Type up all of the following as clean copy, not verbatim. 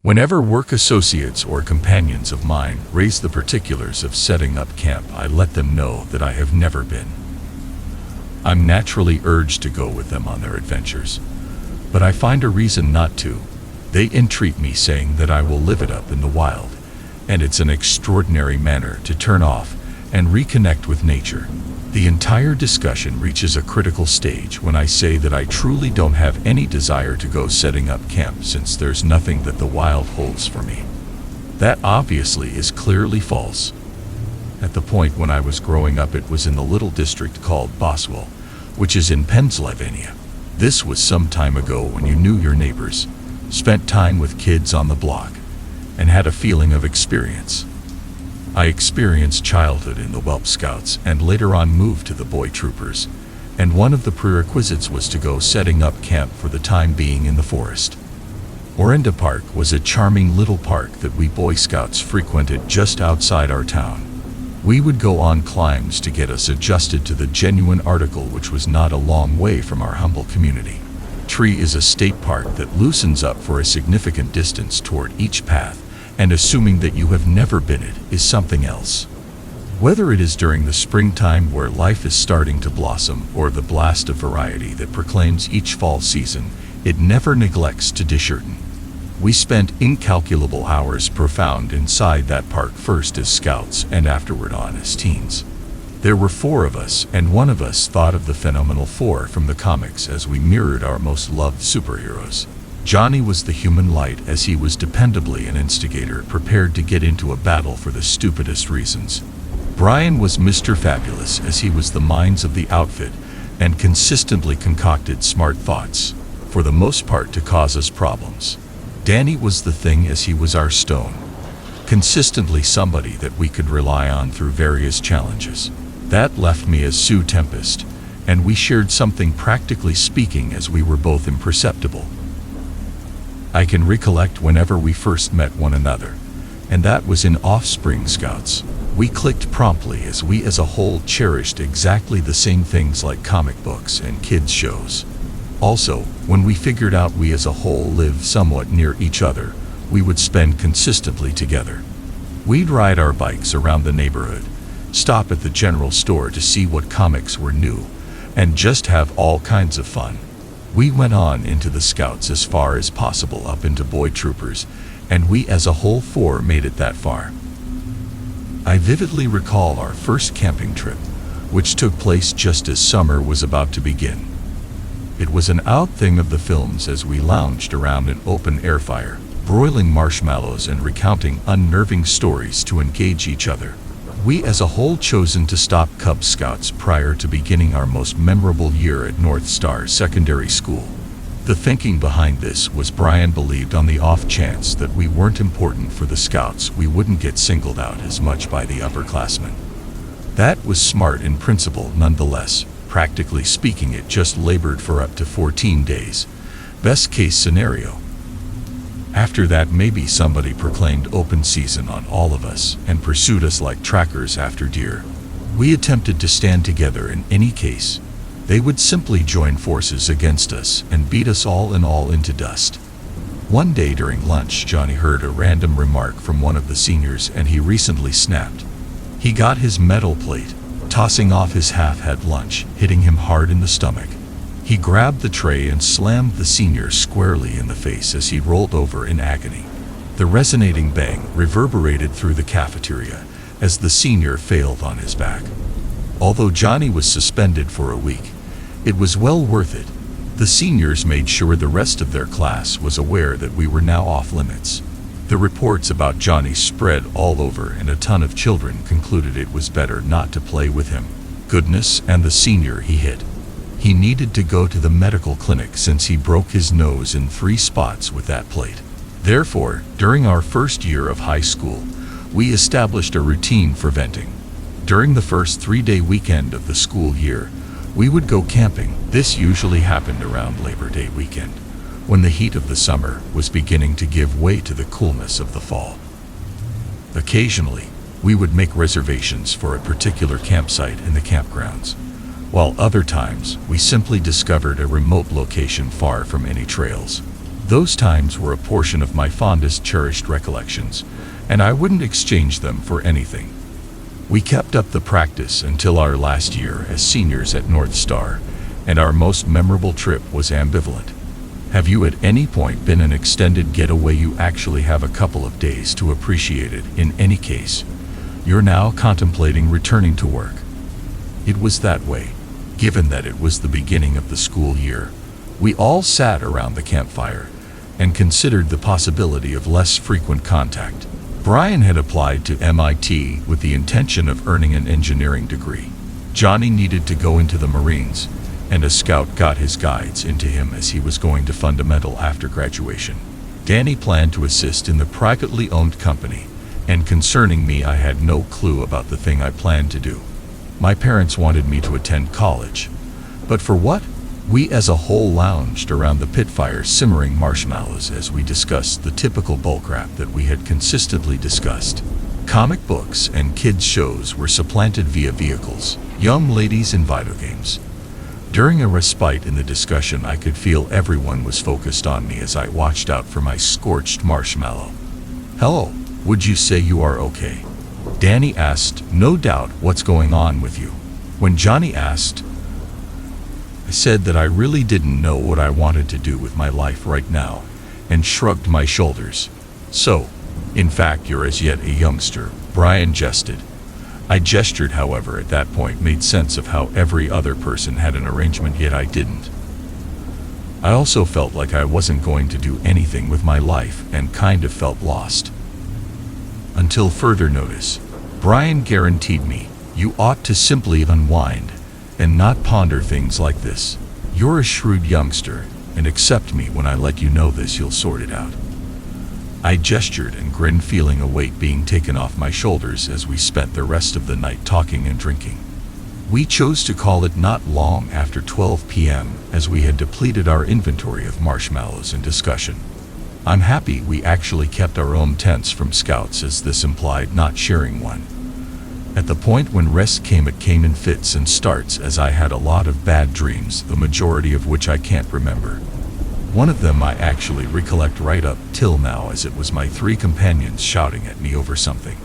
Whenever work associates or companions of mine raise the particulars of setting up camp, I let them know that I have never been. I'm naturally urged to go with them on their adventures, but I find a reason not to. They entreat me, saying that I will live it up in the wild, and it's an extraordinary manner to turn off and reconnect with nature. The entire discussion reaches a critical stage when I say that I truly don't have any desire to go setting up camp, since there's nothing that the wild holds for me. That obviously is clearly false. At the point when I was growing up, it was in the little district called Boswell, which is in Pennsylvania. This was some time ago, when you knew your neighbors, spent time with kids on the block, and had a feeling of experience. I experienced childhood in the Whelp Scouts and later on moved to the Boy Troopers, and one of the prerequisites was to go setting up camp for the time being in the forest. Orinda Park was a charming little park that we Boy Scouts frequented just outside our town. We would go on climbs to get us adjusted to the genuine article, which was not a long way from our humble community. Tree is a state park that loosens up for a significant distance toward each path, and assuming that you have never been it is something else. Whether it is during the springtime where life is starting to blossom, or the blast of variety that proclaims each fall season, it never neglects to dishearten. We spent incalculable hours profound inside that park, first as scouts and afterward on as teens. There were 4 of us, and one of us thought of the phenomenal 4 from the comics as we mirrored our most loved superheroes. Johnny was the human light, as he was dependably an instigator prepared to get into a battle for the stupidest reasons. Brian was Mr. Fabulous, as he was the minds of the outfit and consistently concocted smart thoughts, for the most part to cause us problems. Danny was the Thing, as he was our stone, consistently somebody that we could rely on through various challenges. That left me as Sue Tempest, and we shared something, practically speaking, as we were both imperceptible. I can recollect whenever we first met one another, and that was in Offspring Scouts. We clicked promptly, as we as a whole cherished exactly the same things, like comic books and kids shows. Also, when we figured out we as a whole lived somewhat near each other, we would spend consistently together. We'd ride our bikes around the neighborhood, stop at the general store to see what comics were new, and just have all kinds of fun. We went on into the Scouts as far as possible up into Boy Troopers, and we as a whole 4 made it that far. I vividly recall our first camping trip, which took place just as summer was about to begin. It was an out thing of the films, as we lounged around an open-air fire, broiling marshmallows and recounting unnerving stories to engage each other. We as a whole chosen to stop Cub Scouts prior to beginning our most memorable year at North Star Secondary School. The thinking behind this was Brian believed on the off chance that we weren't important for the Scouts, we wouldn't get singled out as much by the upperclassmen. That was smart in principle nonetheless. Practically speaking, it just labored for up to 14 days. Best case scenario. After that, maybe somebody proclaimed open season on all of us and pursued us like trackers after deer. We attempted to stand together in any case. They would simply join forces against us and beat us all into dust. One day during lunch, Johnny heard a random remark from one of the seniors, and he recently snapped. He got his metal plate, tossing off his half-had lunch, hitting him hard in the stomach. He grabbed the tray and slammed the senior squarely in the face as he rolled over in agony. The resonating bang reverberated through the cafeteria as the senior failed on his back. Although Johnny was suspended for a week, it was well worth it. The seniors made sure the rest of their class was aware that we were now off limits. The reports about Johnny spread all over, and a ton of children concluded it was better not to play with him. Goodness, and the senior he hit. He needed to go to the medical clinic since he broke his nose in 3 spots with that plate. Therefore, during our first year of high school, we established a routine for venting. During the first 3-day weekend of the school year, we would go camping. This usually happened around Labor Day weekend, when the heat of the summer was beginning to give way to the coolness of the fall. Occasionally, we would make reservations for a particular campsite in the campgrounds, while other times we simply discovered a remote location far from any trails. Those times were a portion of my fondest cherished recollections, and I wouldn't exchange them for anything. We kept up the practice until our last year as seniors at North Star, and our most memorable trip was ambivalent. Have you at any point been an extended getaway you actually have a couple of days to appreciate it? In any case, you're now contemplating returning to work. It was that way. Given that it was the beginning of the school year, we all sat around the campfire and considered the possibility of less frequent contact. Brian had applied to MIT with the intention of earning an engineering degree. Johnny needed to go into the Marines, and a scout got his guides into him as he was going to fundamental after graduation. Danny planned to assist in the privately owned company, and concerning me, I had no clue about the thing I planned to do. My parents wanted me to attend college, but for what? We as a whole lounged around the pit fire simmering marshmallows as we discussed the typical bullcrap that we had consistently discussed. Comic books and kids' shows were supplanted via vehicles, young ladies and video games. During a respite in the discussion, I could feel everyone was focused on me as I watched out for my scorched marshmallow. "Hello, would you say you are okay?" Danny asked, no doubt, "What's going on with you?" When Johnny asked, I said that I really didn't know what I wanted to do with my life right now, and shrugged my shoulders. "So, in fact, you're as yet a youngster," Brian jested. I gestured, however, at that point made sense of how every other person had an arrangement, yet I didn't. I also felt like I wasn't going to do anything with my life and kind of felt lost. Until further notice, Brian guaranteed me, "You ought to simply unwind and not ponder things like this. You're a shrewd youngster, and accept me when I let you know this, you'll sort it out." I gestured and grinned, feeling a weight being taken off my shoulders as we spent the rest of the night talking and drinking. We chose to call it not long after 12 p.m. as we had depleted our inventory of marshmallows and discussion. I'm happy we actually kept our own tents from scouts, as this implied not sharing one. At the point when rest came, it came in fits and starts, as I had a lot of bad dreams, the majority of which I can't remember. One of them I actually recollect right up till now, as it was my 3 companions shouting at me over something.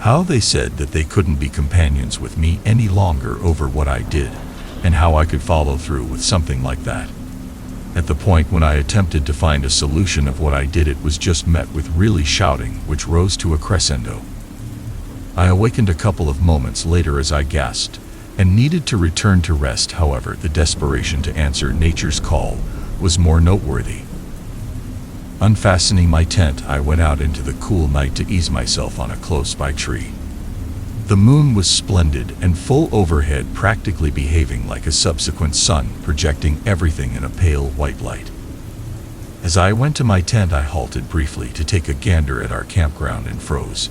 How they said that they couldn't be companions with me any longer over what I did, and how I could follow through with something like that. At the point when I attempted to find a solution of what I did, it was just met with really shouting, which rose to a crescendo. I awakened a couple of moments later as I gasped, and needed to return to rest. However, the desperation to answer nature's call was more noteworthy. Unfastening my tent, I went out into the cool night to ease myself on a close-by tree. The moon was splendid and full overhead, practically behaving like a subsequent sun, projecting everything in a pale white light. As I went to my tent, I halted briefly to take a gander at our campground and froze.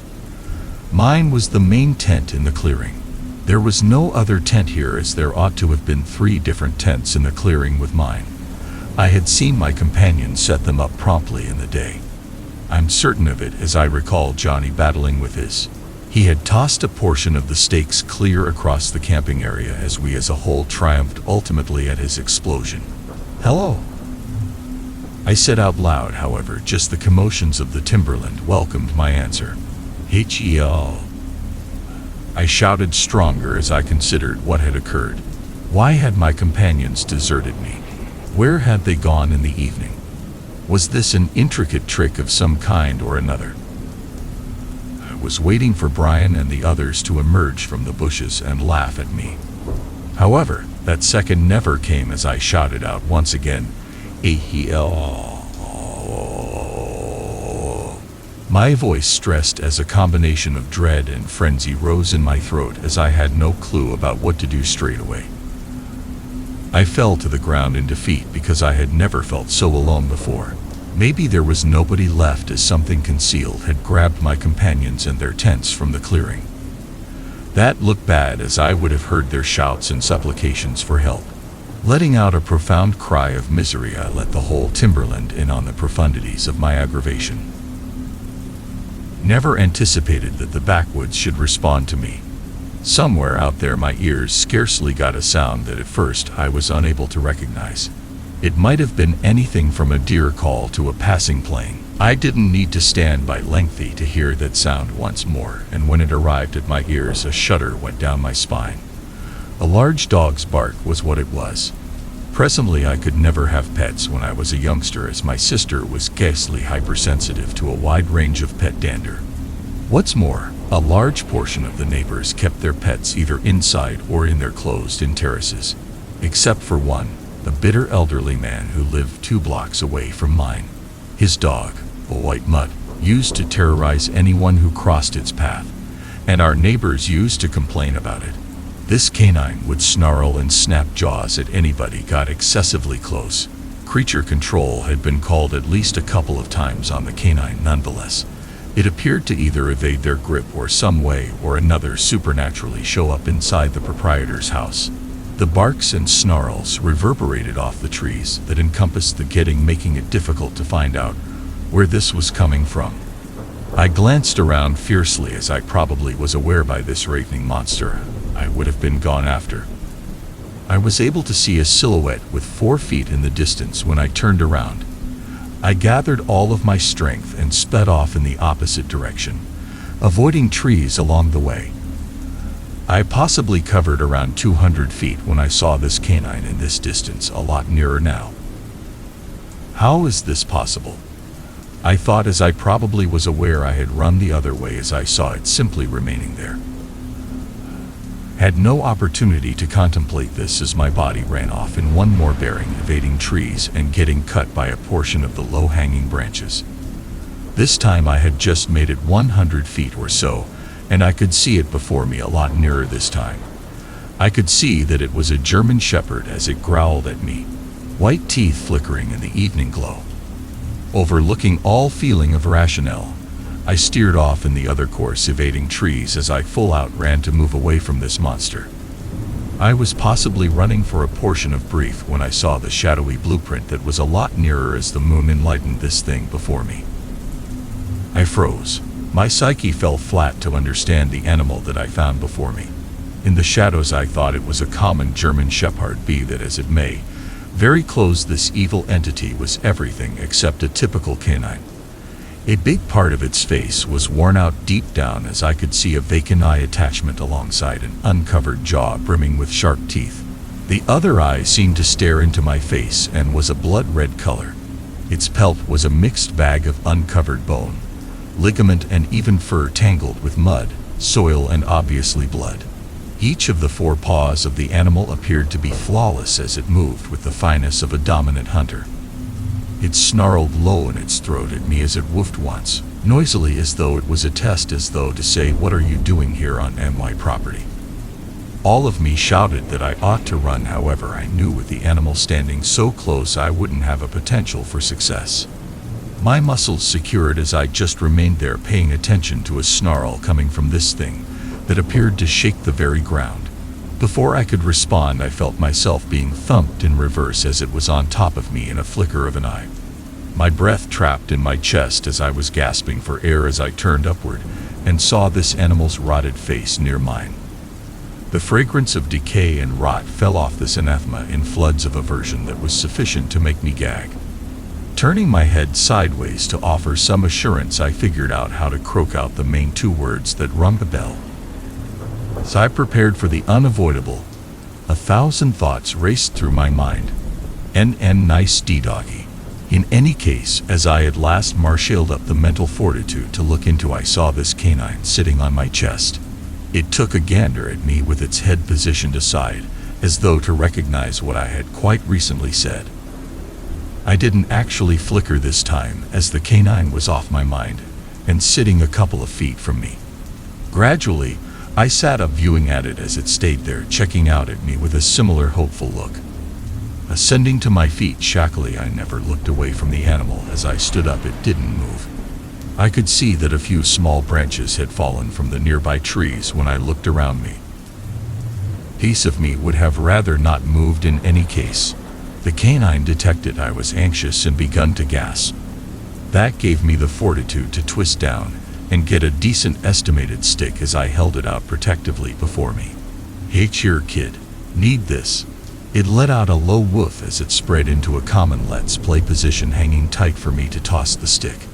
Mine was the main tent in the clearing. There was no other tent here, as there ought to have been 3 different tents in the clearing with mine. I had seen my companion set them up promptly in the day. I'm certain of it, as I recall Johnny battling with his. He had tossed a portion of the stakes clear across the camping area as we as a whole triumphed ultimately at his explosion. "Hello," I said out loud. However, just the commotions of the timberland welcomed my answer. "H-E-L." I shouted stronger as I considered what had occurred. Why had my companions deserted me? Where had they gone in the evening? Was this an intricate trick of some kind or another? I was waiting for Brian and the others to emerge from the bushes and laugh at me. However, that second never came as I shouted out once again, "H-E-L." My voice, stressed as a combination of dread and frenzy, rose in my throat as I had no clue about what to do straight away. I fell to the ground in defeat because I had never felt so alone before. Maybe there was nobody left, as something concealed had grabbed my companions and their tents from the clearing. That looked bad, as I would have heard their shouts and supplications for help. Letting out a profound cry of misery, I let the whole timberland in on the profundities of my aggravation. Never anticipated that the backwoods should respond to me. Somewhere out there my ears scarcely got a sound that at first I was unable to recognize. It might have been anything from a deer call to a passing plane. I didn't need to stand by lengthy to hear that sound once more, and when it arrived at my ears, a shudder went down my spine. A large dog's bark was what it was. Presently, I could never have pets when I was a youngster, as my sister was ghastly hypersensitive to a wide range of pet dander. What's more, a large portion of the neighbors kept their pets either inside or in their closed-in terraces, except for one, the bitter elderly man who lived 2 blocks away from mine. His dog, a white mutt, used to terrorize anyone who crossed its path, and our neighbors used to complain about it. This canine would snarl and snap jaws at anybody got excessively close. Creature control had been called at least a couple of times on the canine nonetheless. It appeared to either evade their grip or some way or another supernaturally show up inside the proprietor's house. The barks and snarls reverberated off the trees that encompassed the getting, making it difficult to find out where this was coming from. I glanced around fiercely, as I probably was aware by this ravening monster I would have been gone after. I was able to see a silhouette with 4 feet in the distance when I turned around. I gathered all of my strength and sped off in the opposite direction, avoiding trees along the way. I possibly covered around 200 feet when I saw this canine in this distance, a lot nearer now. How is this possible? I thought, as I probably was aware I had run the other way as I saw it simply remaining there. Had no opportunity to contemplate this as my body ran off in one more bearing, evading trees and getting cut by a portion of the low-hanging branches. This time I had just made it 100 feet or so, and I could see it before me a lot nearer this time. I could see that it was a German shepherd as it growled at me, white teeth flickering in the evening glow. Overlooking all feeling of rationale, I steered off in the other course, evading trees as I full out ran to move away from this monster. I was possibly running for a portion of brief when I saw the shadowy blueprint that was a lot nearer as the moon enlightened this thing before me. I froze. My psyche fell flat to understand the animal that I found before me. In the shadows I thought it was a common German shepherd, be that as it may. Very close, this evil entity was everything except a typical canine. A big part of its face was worn out deep down, as I could see a vacant eye attachment alongside an uncovered jaw brimming with sharp teeth. The other eye seemed to stare into my face and was a blood-red color. Its pelt was a mixed bag of uncovered bone, ligament, and even fur tangled with mud, soil, and obviously blood. Each of the 4 paws of the animal appeared to be flawless as it moved with the finesse of a dominant hunter. It snarled low in its throat at me as it woofed once, noisily, as though it was a test, as though to say, "What are you doing here on my property?" All of me shouted that I ought to run, however I knew with the animal standing so close I wouldn't have a potential for success. My muscles secured as I just remained there, paying attention to a snarl coming from this thing that appeared to shake the very ground. Before I could respond, I felt myself being thumped in reverse as it was on top of me in a flicker of an eye. My breath trapped in my chest as I was gasping for air as I turned upward and saw this animal's rotted face near mine. The fragrance of decay and rot fell off this anathema in floods of aversion that was sufficient to make me gag. Turning my head sideways to offer some assurance, I figured out how to croak out the main 2 words that rung the bell. As I prepared for the unavoidable, 1,000 thoughts raced through my mind. Nice D-doggy. In any case, as I at last marshaled up the mental fortitude to look into, I saw this canine sitting on my chest. It took a gander at me with its head positioned aside, as though to recognize what I had quite recently said. I didn't actually flicker this time, as the canine was off my mind and sitting a couple of feet from me. Gradually, I sat up, viewing at it as it stayed there, checking out at me with a similar hopeful look. Ascending to my feet shakily, I never looked away from the animal. As I stood up, it didn't move. I could see that a few small branches had fallen from the nearby trees when I looked around me. Piece of me would have rather not moved in any case. The canine detected I was anxious and begun to gasp. That gave me the fortitude to twist down and get a decent estimated stick as I held it out protectively before me. "Hey, cheer, kid. Need this?" It let out a low woof as it spread into a common let's play position, hanging tight for me to toss the stick.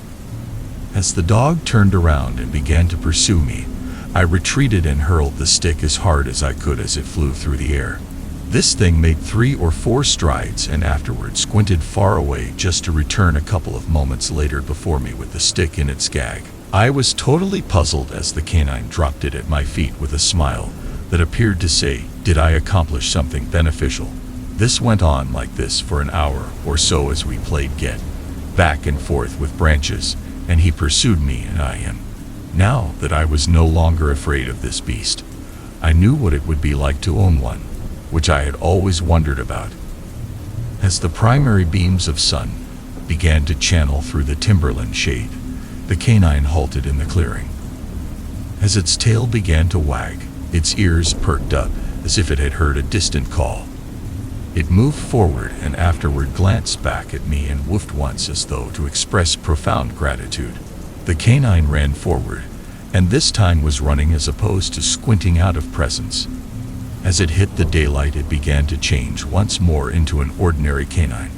As the dog turned around and began to pursue me, I retreated and hurled the stick as hard as I could as it flew through the air. This thing made 3 or 4 strides and afterwards squinted far away, just to return a couple of moments later before me with the stick in its gag. I was totally puzzled as the canine dropped it at my feet with a smile that appeared to say, "Did I accomplish something beneficial?" This went on like this for an hour or so as we played get back and forth with branches, and he pursued me and I him. Now that I was no longer afraid of this beast, I knew what it would be like to own one, which I had always wondered about. As the primary beams of sun began to channel through the timberland shade, the canine halted in the clearing. As its tail began to wag, its ears perked up as if it had heard a distant call. It moved forward and afterward glanced back at me and woofed once as though to express profound gratitude. The canine ran forward, and this time was running as opposed to squinting out of presence. As it hit the daylight, it began to change once more into an ordinary canine.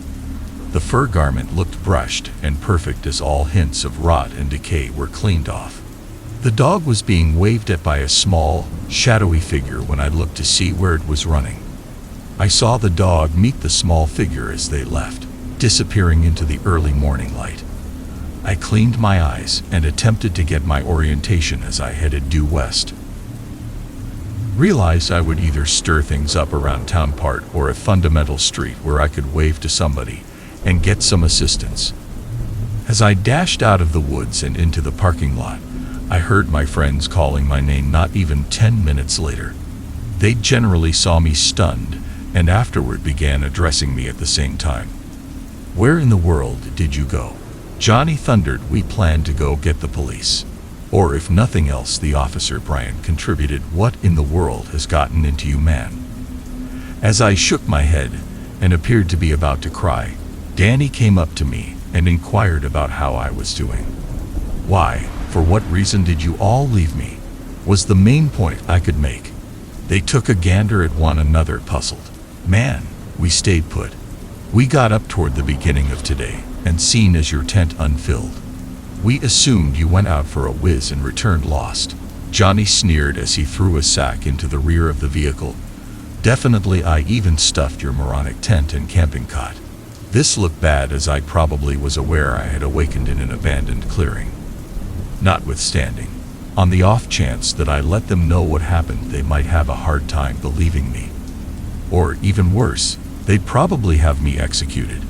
The fur garment looked brushed and perfect as all hints of rot and decay were cleaned off. The dog was being waved at by a small, shadowy figure when I looked to see where it was running. I saw the dog meet the small figure as they left, disappearing into the early morning light. I cleaned my eyes and attempted to get my orientation as I headed due west. Realized I would either stir things up around town part or a fundamental street where I could wave to somebody and get some assistance. As I dashed out of the woods and into the parking lot, I heard my friends calling my name not even 10 minutes later. They generally saw me stunned and afterward began addressing me at the same time. "Where in the world did you go?" Johnny thundered. "We planned to go get the police." Or if nothing else, the officer Brian contributed, "What in the world has gotten into you, man?" As I shook my head and appeared to be about to cry, Danny came up to me and inquired about how I was doing. "Why, for what reason did you all leave me?" was the main point I could make. They took a gander at one another, puzzled. "Man, we stayed put. We got up toward the beginning of today and seen as your tent unfilled. We assumed you went out for a whiz and returned lost." Johnny sneered as he threw a sack into the rear of the vehicle. "Definitely, I even stuffed your moronic tent and camping cot." This looked bad as I probably was aware I had awakened in an abandoned clearing. Notwithstanding, on the off chance that I let them know what happened, they might have a hard time believing me. Or even worse, they'd probably have me executed.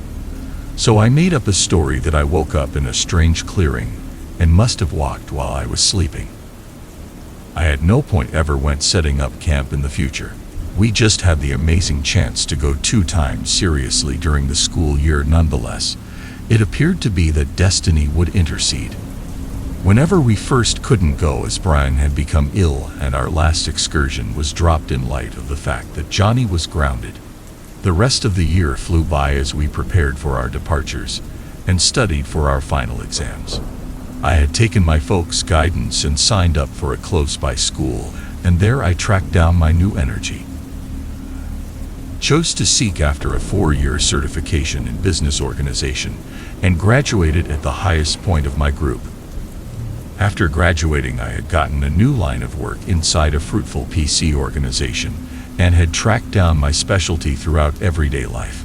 So I made up a story that I woke up in a strange clearing and must have walked while I was sleeping. I at no point ever went setting up camp in the future. We just had the amazing chance to go 2 times seriously during the school year nonetheless. It appeared to be that destiny would intercede. Whenever we first couldn't go as Brian had become ill and our last excursion was dropped in light of the fact that Johnny was grounded. The rest of the year flew by as we prepared for our departures and studied for our final exams. I had taken my folks' guidance and signed up for a close-by school, and there I tracked down my new energy. Chose to seek after a 4-year certification in business organization and graduated at the highest point of my group. After graduating, I had gotten a new line of work inside a fruitful PC organization and had tracked down my specialty throughout everyday life.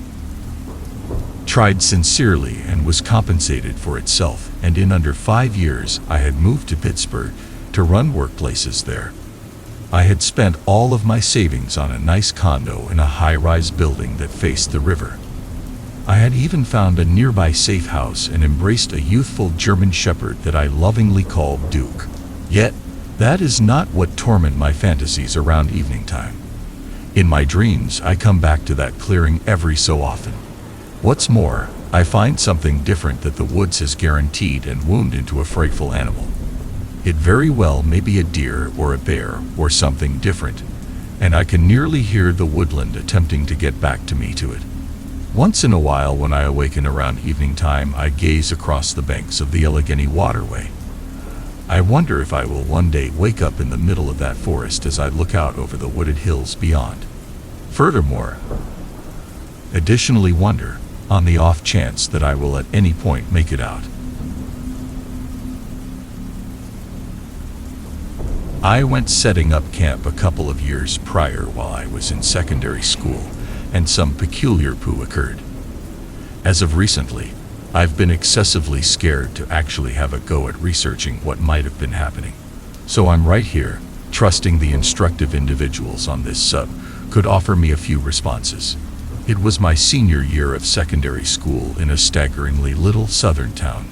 Tried sincerely and was compensated for itself, and in under 5 years I had moved to Pittsburgh to run workplaces there. I had spent all of my savings on a nice condo in a high-rise building that faced the river. I had even found a nearby safe house and embraced a youthful German shepherd that I lovingly called Duke. Yet, that is not what torment my fantasies around evening time. In my dreams, I come back to that clearing every so often. What's more, I find something different that the woods has guaranteed and wound into a frightful animal. It very well may be a deer or a bear or something different, and I can nearly hear the woodland attempting to get back to me to it. Once in a while, when I awaken around evening time, I gaze across the banks of the Allegheny Waterway. I wonder if I will one day wake up in the middle of that forest as I look out over the wooded hills beyond. Furthermore, Additionally wonder, on the off chance that I will at any point make it out. I went setting up camp a couple of years prior while I was in secondary school, and some peculiar poo occurred. As of recently, I've been excessively scared to actually have a go at researching what might have been happening. So I'm right here, trusting the instructive individuals on this sub could offer me a few responses. It was my senior year of secondary school in a staggeringly little southern town.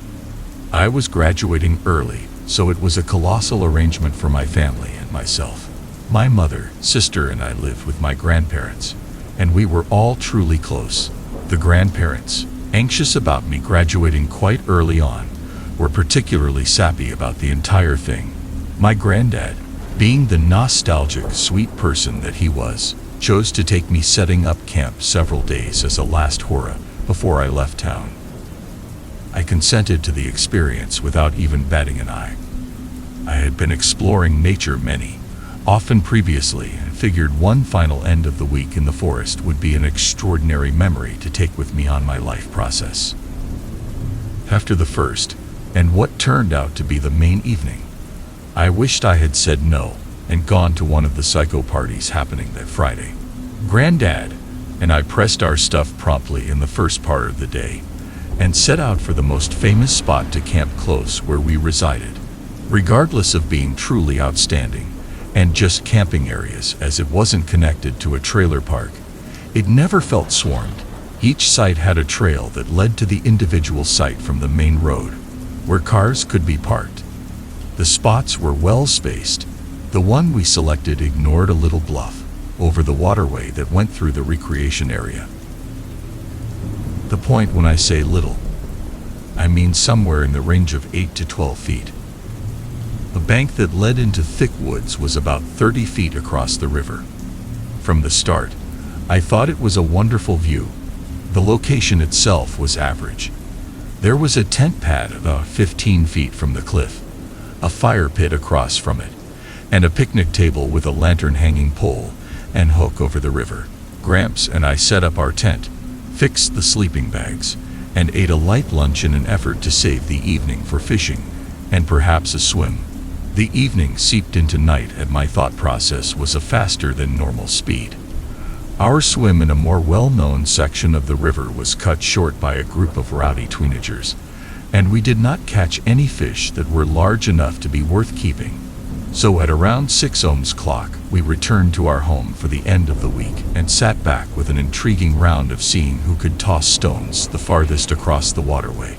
I was graduating early, so it was a colossal arrangement for my family and myself. My mother, sister, and I lived with my grandparents, and we were all truly close. The grandparents, anxious about me graduating quite early on, were particularly sappy about the entire thing. My granddad, being the nostalgic, sweet person that he was, chose to take me setting up camp several days as a last hurrah before I left town. I consented to the experience without even batting an eye. I had been exploring nature often previously, and figured one final end of the week in the forest would be an extraordinary memory to take with me on my life process. After the first, and what turned out to be the main evening, I wished I had said no and gone to one of the psycho parties happening that Friday. Granddad and I pressed our stuff promptly in the first part of the day and set out for the most famous spot to camp close where we resided. Regardless of being truly outstanding and just camping areas, as it wasn't connected to a trailer park, it never felt swarmed. Each site had a trail that led to the individual site from the main road, where cars could be parked. The spots were well spaced. The one we selected ignored a little bluff over the waterway that went through the recreation area. The point when I say little, I mean somewhere in the range of 8 to 12 feet. The bank that led into thick woods was about 30 feet across the river. From the start, I thought it was a wonderful view. The location itself was average. There was a tent pad about 15 feet from the cliff, a fire pit across from it, and a picnic table with a lantern hanging pole and hook over the river. Gramps and I set up our tent, fixed the sleeping bags, and ate a light lunch in an effort to save the evening for fishing and perhaps a swim. The evening seeped into night, and my thought process was a faster than normal speed. Our swim in a more well-known section of the river was cut short by a group of rowdy teenagers, and we did not catch any fish that were large enough to be worth keeping. So at around 6 o'clock, we returned to our home for the end of the week and sat back with an intriguing round of seeing who could toss stones the farthest across the waterway.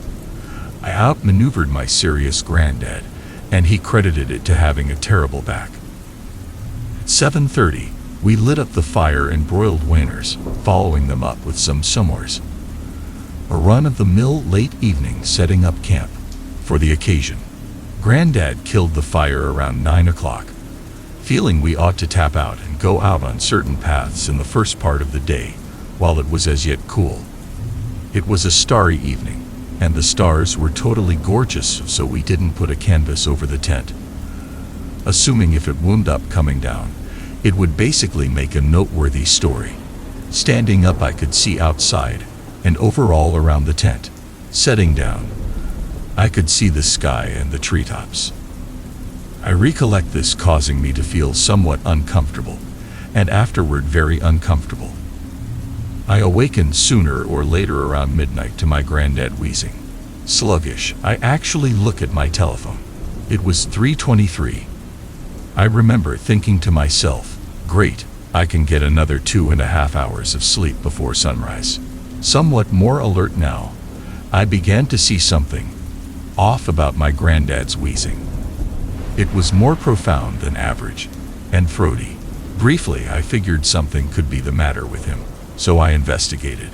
I outmaneuvered my serious granddad, and he credited it to having a terrible back. At 7:30, we lit up the fire and broiled wieners, following them up with some s'mores. A run-of-the-mill late evening setting up camp for the occasion. Granddad killed the fire around 9 o'clock, feeling we ought to tap out and go out on certain paths in the first part of the day while it was as yet cool. It was a starry evening, and the stars were totally gorgeous, so we didn't put a canvas over the tent, assuming if it wound up coming down, it would basically make a noteworthy story. Standing up, I could see outside and overall around the tent. Setting down, I could see the sky and the treetops. I recollect this causing me to feel somewhat uncomfortable, and afterward very uncomfortable. I awakened sooner or later around midnight to my granddad wheezing. Sluggish, I actually look at my telephone. It was 3:23. I remember thinking to myself, great, I can get another 2.5 hours of sleep before sunrise. Somewhat more alert now, I began to see something off about my granddad's wheezing. It was more profound than average, and throaty. Briefly, I figured something could be the matter with him, so I investigated,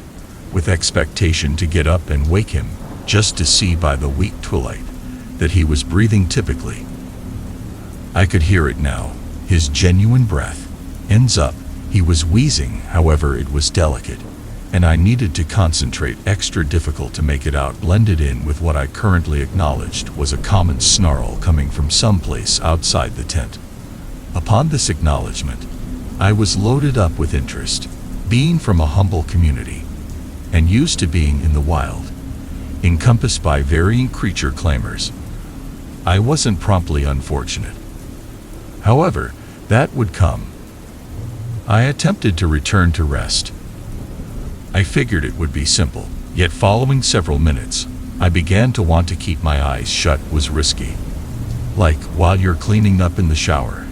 with expectation to get up and wake him, just to see by the weak twilight that he was breathing typically. I could hear it now, his genuine breath. Ends up, he was wheezing, however it was delicate, and I needed to concentrate, extra difficult to make it out, blended in with what I currently acknowledged was a common snarl coming from someplace outside the tent. Upon this acknowledgement, I was loaded up with interest. Being from a humble community, and used to being in the wild, encompassed by varying creature clamors. I wasn't promptly unfortunate. However, that would come. I attempted to return to rest. I figured it would be simple, yet following several minutes, I began to want to keep my eyes shut was risky. Like while you're cleaning up in the shower,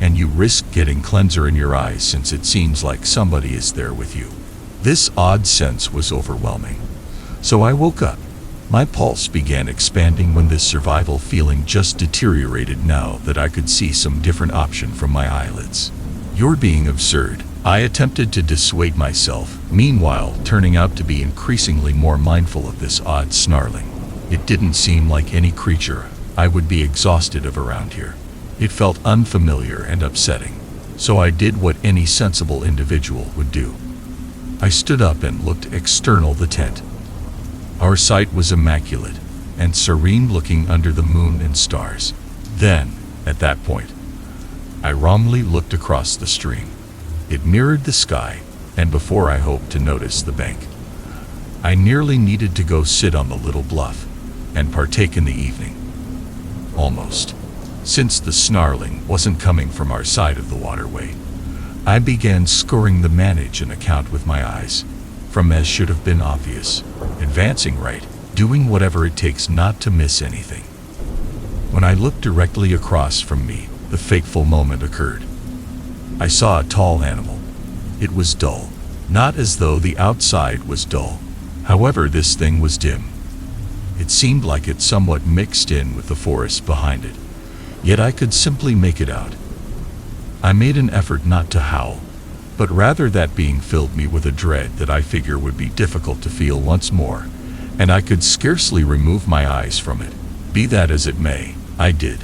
and you risk getting cleanser in your eyes since it seems like somebody is there with you. This odd sense was overwhelming. So I woke up. My pulse began expanding when this survival feeling just deteriorated now that I could see some different option from my eyelids. You're being absurd. I attempted to dissuade myself, meanwhile turning out to be increasingly more mindful of this odd snarling. It didn't seem like any creature I would be exhausted of around here. It felt unfamiliar and upsetting. So I did what any sensible individual would do. I stood up and looked external the tent. Our sight was immaculate and serene, looking under the moon and stars. Then, at that point, I calmly looked across the stream. It mirrored the sky, and before I hoped to notice the bank, I nearly needed to go sit on the little bluff and partake in the evening. Almost. Since the snarling wasn't coming from our side of the waterway, I began scoring the manage and account with my eyes, from as should have been obvious, advancing right, doing whatever it takes not to miss anything. When I looked directly across from me, the fateful moment occurred. I saw a tall animal. It was dull, not as though the outside was dull. However, this thing was dim. It seemed like it somewhat mixed in with the forest behind it, yet I could simply make it out. I made an effort not to howl, but rather that being filled me with a dread that I figure would be difficult to feel once more, and I could scarcely remove my eyes from it. Be that as it may, I did.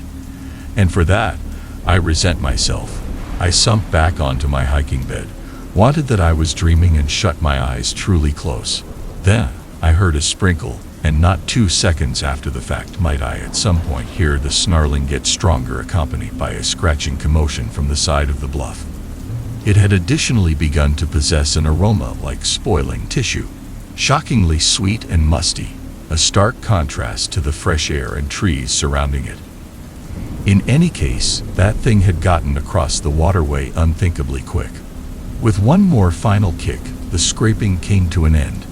And for that, I resent myself. I sunk back onto my hiking bed, wanted that I was dreaming, and shut my eyes truly close. Then, I heard a sprinkle, and not 2 seconds after the fact might I at some point hear the snarling get stronger, accompanied by a scratching commotion from the side of the bluff. It had additionally begun to possess an aroma like spoiling tissue, shockingly sweet and musty, a stark contrast to the fresh air and trees surrounding it. In any case, that thing had gotten across the waterway unthinkably quick. With one more final kick, the scraping came to an end.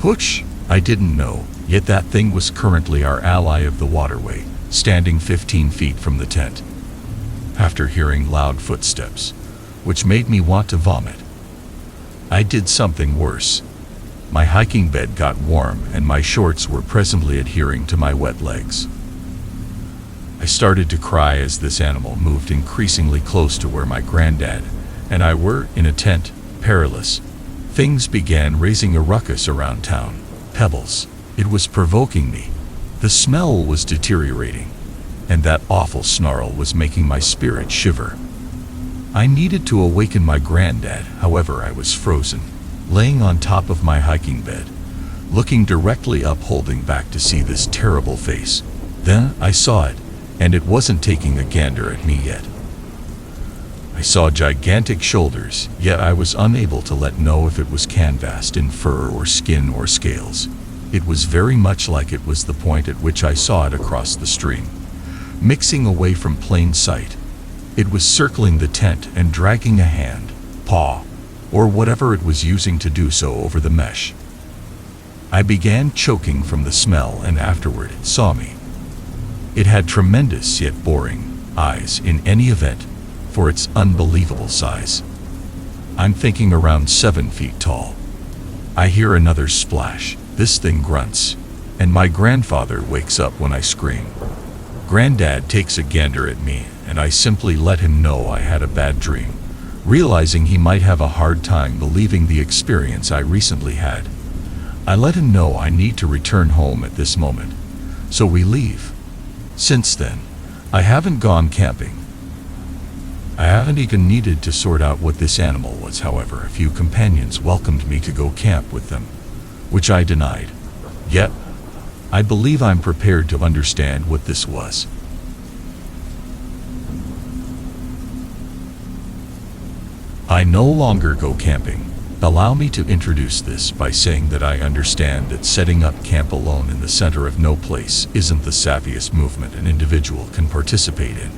Hooch! I didn't know, yet that thing was currently our ally of the waterway, standing 15 feet from the tent. After hearing loud footsteps, which made me want to vomit, I did something worse. My hiking bed got warm and my shorts were presently adhering to my wet legs. I started to cry as this animal moved increasingly close to where my granddad and I were in a tent, perilous. Things began raising a ruckus around town. Pebbles. It was provoking me. The smell was deteriorating, and that awful snarl was making my spirit shiver. I needed to awaken my granddad, however I was frozen, laying on top of my hiking bed, looking directly up, holding back to see this terrible face. Then I saw it, and it wasn't taking a gander at me yet. I saw gigantic shoulders, yet I was unable to know if it was canvassed in fur or skin or scales. It was very much like it was the point at which I saw it across the stream, mixing away from plain sight. It was circling the tent and dragging a hand, paw, or whatever it was using to do so over the mesh. I began choking from the smell, and afterward it saw me. It had tremendous yet boring eyes in any event, for its unbelievable size. I'm thinking around 7 feet tall. I hear another splash. This thing grunts, and my grandfather wakes up when I scream. Granddad takes a gander at me, and I simply let him know I had a bad dream, realizing he might have a hard time believing the experience I recently had. I let him know I need to return home at this moment, so we leave. Since then, I haven't gone camping. I haven't even needed to sort out what this animal was. However, a few companions welcomed me to go camp with them, which I denied. Yet, I believe I'm prepared to understand what this was. I no longer go camping. Allow me to introduce this by saying that I understand that setting up camp alone in the center of no place isn't the savviest movement an individual can participate in.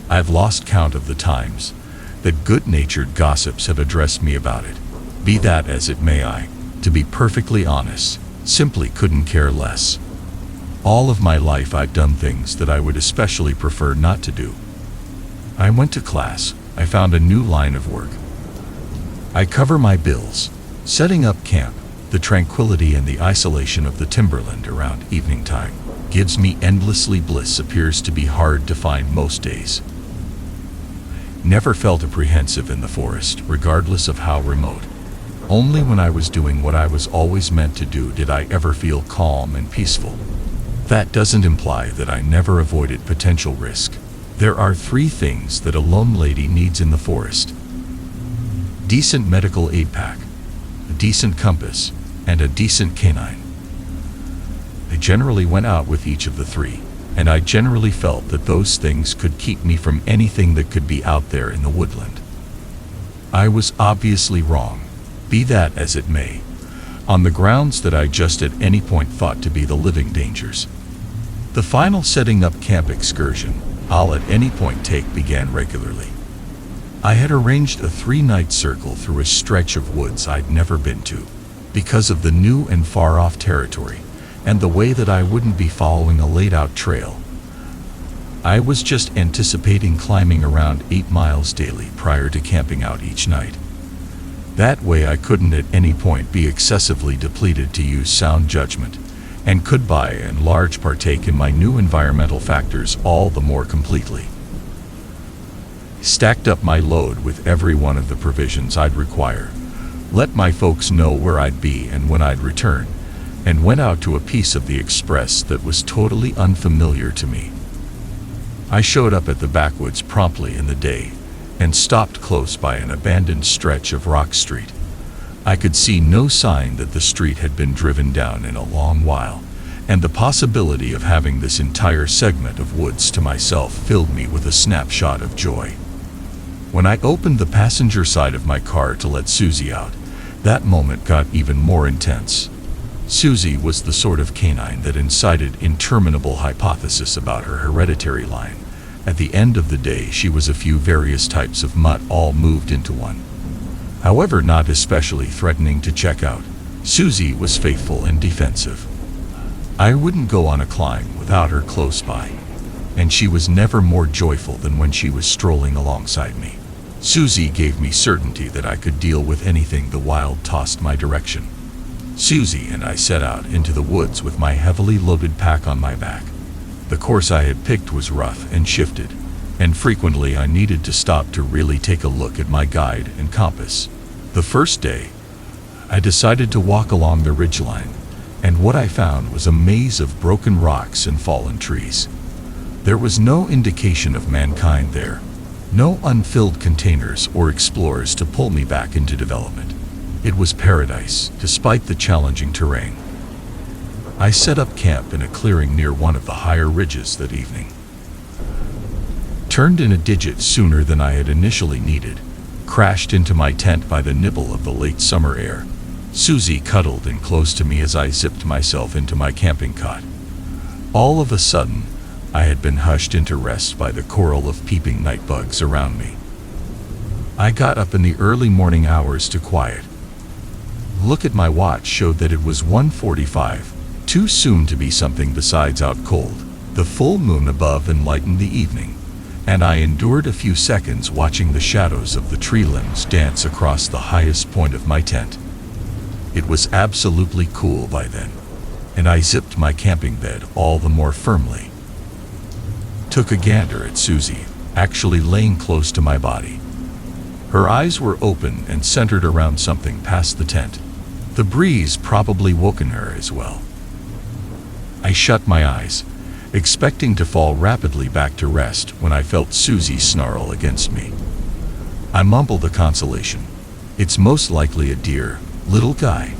I've lost count of the times that good-natured gossips have addressed me about it. Be that as it may, to be perfectly honest, simply couldn't care less. All of my life I've done things that I would especially prefer not to do. I went to class. I found a new line of work. I cover my bills. Setting up camp, the tranquility and the isolation of the timberland around evening time, gives me endlessly bliss appears to be hard to find most days. Never felt apprehensive in the forest, regardless of how remote. Only when I was doing what I was always meant to do did I ever feel calm and peaceful. That doesn't imply that I never avoided potential risk. There are 3 things that a lone lady needs in the forest: decent medical aid pack, a decent compass, and a decent canine. I generally went out with each of the 3, and I generally felt that those things could keep me from anything that could be out there in the woodland. I was obviously wrong, be that as it may, on the grounds that I just at any point thought to be the living dangers. The final setting up camp excursion I'll at any point take began regularly. I had arranged a 3-night circle through a stretch of woods I'd never been to, because of the new and far-off territory, and the way that I wouldn't be following a laid-out trail. I was just anticipating climbing around 8 miles daily prior to camping out each night. That way I couldn't at any point be excessively depleted to use sound judgment, and could by and large partake in my new environmental factors all the more completely. Stacked up my load with every one of the provisions I'd require, let my folks know where I'd be and when I'd return, and went out to a piece of the express that was totally unfamiliar to me. I showed up at the backwoods promptly in the day, and stopped close by an abandoned stretch of Rock Street. I could see no sign that the street had been driven down in a long while, and the possibility of having this entire segment of woods to myself filled me with a snapshot of joy. When I opened the passenger side of my car to let Susie out, that moment got even more intense. Susie was the sort of canine that incited interminable hypothesis about her hereditary line. At the end of the day, she was a few various types of mutt all moved into one. However, not especially threatening to check out, Susie was faithful and defensive. I wouldn't go on a climb without her close by, and she was never more joyful than when she was strolling alongside me. Susie gave me certainty that I could deal with anything the wild tossed my direction. Susie and I set out into the woods with my heavily loaded pack on my back. The course I had picked was rough and shifted, and frequently I needed to stop to really take a look at my guide and compass. The first day, I decided to walk along the ridgeline, and what I found was a maze of broken rocks and fallen trees. There was no indication of mankind there, no unfilled containers or explorers to pull me back into development. It was paradise, despite the challenging terrain. I set up camp in a clearing near one of the higher ridges that evening. Turned in a digit sooner than I had initially needed, crashed into my tent by the nibble of the late summer air. Susie cuddled in close to me as I zipped myself into my camping cot. All of a sudden, I had been hushed into rest by the choral of peeping night bugs around me. I got up in the early morning hours to quiet. Look at my watch showed that it was 1:45, too soon to be something besides out cold. The full moon above enlightened the evening, and I endured a few seconds watching the shadows of the tree limbs dance across the highest point of my tent. It was absolutely cool by then, and I zipped my camping bed all the more firmly. Took a gander at Susie, actually laying close to my body. Her eyes were open and centered around something past the tent. The breeze probably woken her as well. I shut my eyes, expecting to fall rapidly back to rest when I felt Susie snarl against me. I mumbled a consolation. It's most likely a deer, little guy.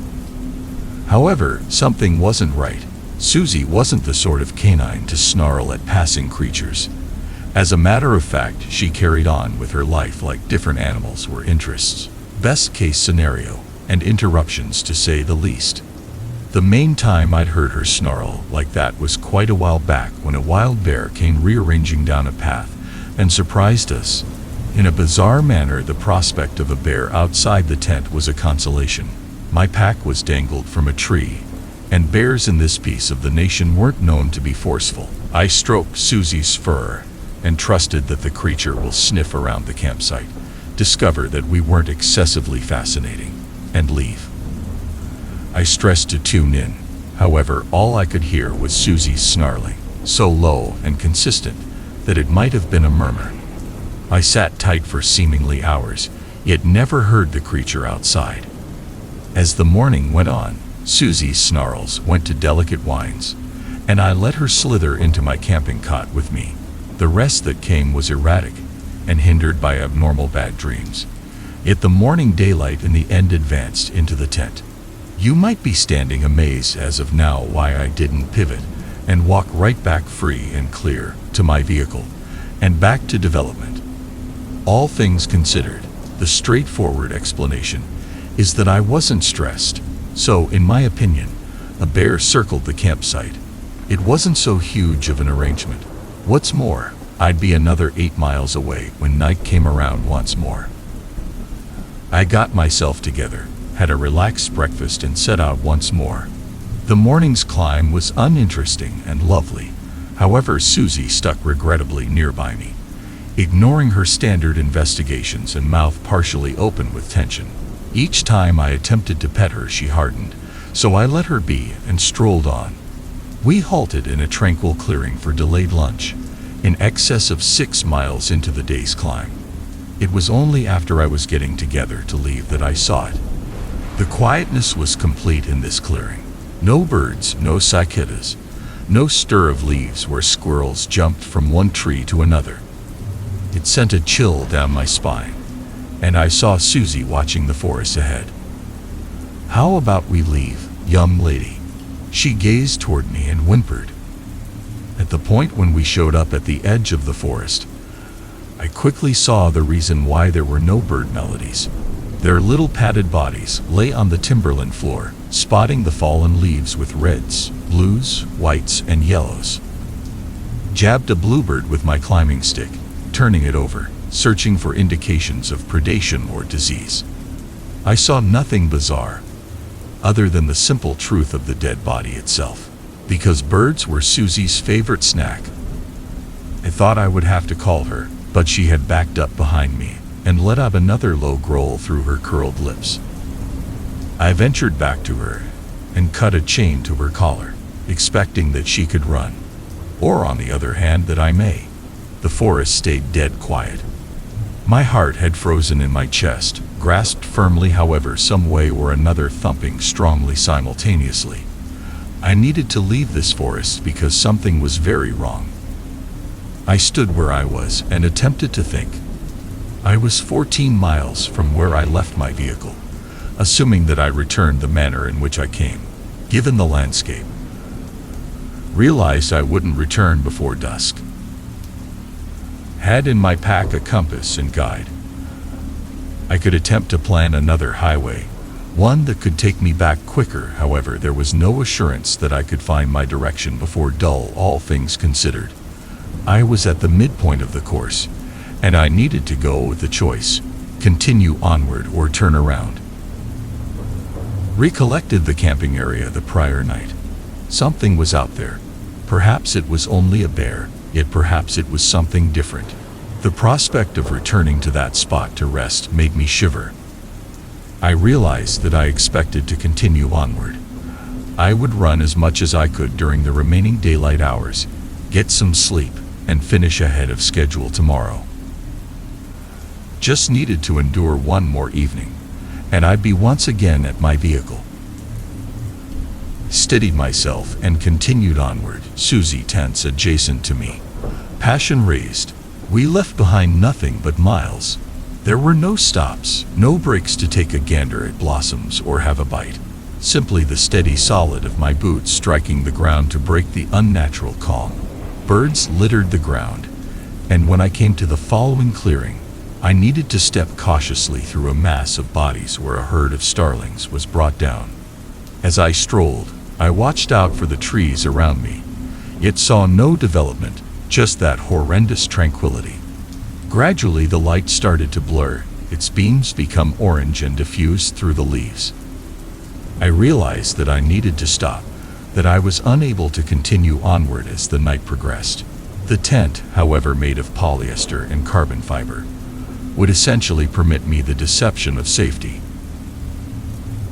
However, something wasn't right. Susie wasn't the sort of canine to snarl at passing creatures. As a matter of fact, she carried on with her life like different animals were interests. Best case scenario, and interruptions to say the least. The main time I'd heard her snarl like that was quite a while back when a wild bear came rearranging down a path and surprised us. In a bizarre manner, the prospect of a bear outside the tent was a consolation. My pack was dangled from a tree, and bears in this piece of the nation weren't known to be forceful. I stroked Susie's fur and trusted that the creature will sniff around the campsite, discover that we weren't excessively fascinating, and leave. I stressed to tune in. However, all I could hear was Susie's snarling, so low and consistent that it might have been a murmur. I sat tight for seemingly hours, yet never heard the creature outside. As the morning went on, Susie's snarls went to delicate whines, and I let her slither into my camping cot with me. The rest that came was erratic and hindered by abnormal bad dreams. Yet the morning daylight in the end advanced into the tent. You might be standing amazed as of now why I didn't pivot and walk right back free and clear to my vehicle and back to development. All things considered, the straightforward explanation is that I wasn't stressed. So, in my opinion, a bear circled the campsite. It wasn't so huge of an arrangement. What's more, I'd be another 8 miles away when night came around once more. I got myself together, had a relaxed breakfast, and set out once more. The morning's climb was uninteresting and lovely. However, Susie stuck regrettably nearby me, ignoring her standard investigations and mouth partially open with tension. Each time I attempted to pet her, she hardened, so I let her be and strolled on. We halted in a tranquil clearing for delayed lunch, in excess of 6 miles into the day's climb. It was only after I was getting together to leave that I saw it. The quietness was complete in this clearing. No birds, no cicadas, no stir of leaves where squirrels jumped from one tree to another. It sent a chill down my spine, and I saw Susie watching the forest ahead. "How about we leave, young lady?" She gazed toward me and whimpered. At the point when we showed up at the edge of the forest, I quickly saw the reason why there were no bird melodies. Their little padded bodies lay on the timberland floor, spotting the fallen leaves with reds, blues, whites, and yellows. Jabbed a bluebird with my climbing stick, turning it over, searching for indications of predation or disease. I saw nothing bizarre, other than the simple truth of the dead body itself. Because birds were Susie's favorite snack, I thought I would have to call her, but she had backed up behind me and let out another low growl through her curled lips. I ventured back to her and cut a chain to her collar, expecting that she could run, or on the other hand that I may. The forest stayed dead quiet. My heart had frozen in my chest, grasped firmly, however, some way or another thumping strongly simultaneously. I needed to leave this forest because something was very wrong. I stood where I was and attempted to think. I was 14 miles from where I left my vehicle, assuming that I returned the manner in which I came, given the landscape. Realized I wouldn't return before dusk. Had in my pack a compass and guide. I could attempt to plan another highway, one that could take me back quicker. However, there was no assurance that I could find my direction before dull. All things considered, I was at the midpoint of the course, and I needed to go with the choice: continue onward or turn around. Recollected the camping area the prior night. Something was out there. Perhaps it was only a bear, yet perhaps it was something different. The prospect of returning to that spot to rest made me shiver. I realized that I expected to continue onward. I would run as much as I could during the remaining daylight hours, get some sleep, and finish ahead of schedule tomorrow. Just needed to endure one more evening, and I'd be once again at my vehicle. Steadied myself and continued onward, Susie tense adjacent to me, passion raised. We left behind nothing but miles. There were no stops, no breaks to take a gander at blossoms or have a bite. Simply the steady solid of my boots striking the ground to break the unnatural calm. Birds littered the ground, and when I came to the following clearing, I needed to step cautiously through a mass of bodies where a herd of starlings was brought down. As I strolled, I watched out for the trees around me, yet saw no development, just that horrendous tranquility. Gradually the light started to blur, its beams become orange and diffused through the leaves. I realized that I needed to stop, that I was unable to continue onward as the night progressed. The tent, however made of polyester and carbon fiber, would essentially permit me the deception of safety.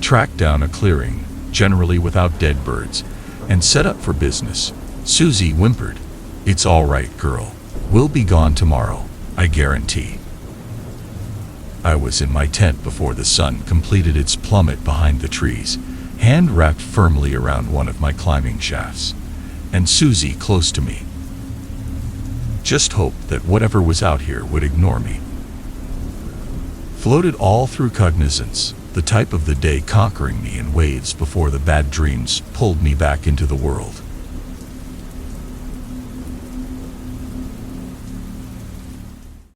Track down a clearing, generally without dead birds, and set up for business. Susie whimpered, "It's all right, girl. We'll be gone tomorrow, I guarantee." I was in my tent before the sun completed its plummet behind the trees, hand wrapped firmly around one of my climbing shafts, and Susie close to me. Just hoped that whatever was out here would ignore me. Floated all through cognizance, the type of the day conquering me in waves before the bad dreams pulled me back into the world.